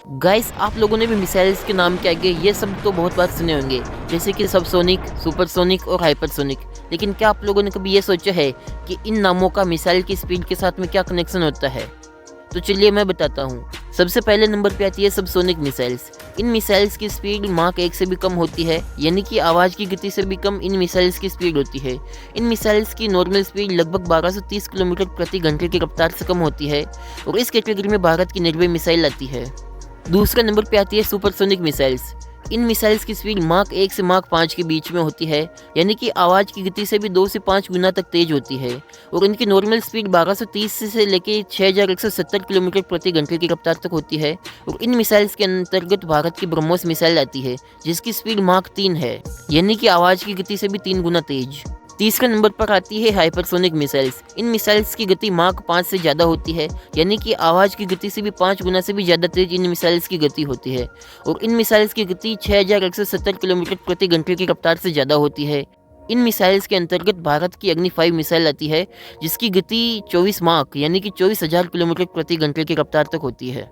Guys, आप लोगों ने भी मिसाइल्स के नाम के आगे ये सब तो बहुत बार सुने होंगे, जैसे कि सबसोनिक, सुपरसोनिक और हाइपरसोनिक। लेकिन क्या आप लोगों ने कभी ये सोचा है कि इन नामों का मिसाइल की स्पीड के साथ में क्या कनेक्शन होता है? तो चलिए मैं बताता हूँ। सबसे पहले नंबर पे आती है सबसोनिक मिसाइल्स। इन मिसाइल्स की स्पीड माक 1 से भी कम होती है, यानी कि आवाज़ की गति से भी कम इन मिसाइल्स की स्पीड होती है। इन मिसाइल्स की नॉर्मल स्पीड लगभग 1230 किलोमीटर प्रति घंटे की रफ्तार से कम होती है और इस कैटेगरी में भारत की निर्भय मिसाइल आती है। दूसरे नंबर पे आती है सुपरसोनिक मिसाइल्स। इन मिसाइल्स की स्पीड माक 1 से माक 5 के बीच में होती है, यानी कि आवाज़ की गति से भी 2 से 5 गुना तक तेज होती है और इनकी नॉर्मल स्पीड 1230 से लेकर 6170 किलोमीटर प्रति घंटे की रफ्तार तक होती है। और इन मिसाइल्स के अंतर्गत भारत की ब्रह्मोस मिसाइल आती है, जिसकी स्पीड माक 3 है, यानी कि आवाज़ की गति से भी 3 गुना तेज। तीसरे नंबर पर आती है हाइपरसोनिक मिसाइल्स। इन मिसाइल्स की गति माक 5 से ज़्यादा होती है, यानी कि आवाज़ की गति से भी 5 गुना से भी ज़्यादा तेज इन मिसाइल्स की गति होती है और इन मिसाइल्स की गति 6170 किलोमीटर प्रति घंटे की रफ्तार से ज़्यादा होती है। इन मिसाइल्स के अंतर्गत भारत की अग्नि 5 मिसाइल आती है, जिसकी गति 24 माक यानी कि 24,000 किलोमीटर प्रति घंटे की रफ्तार तक होती है।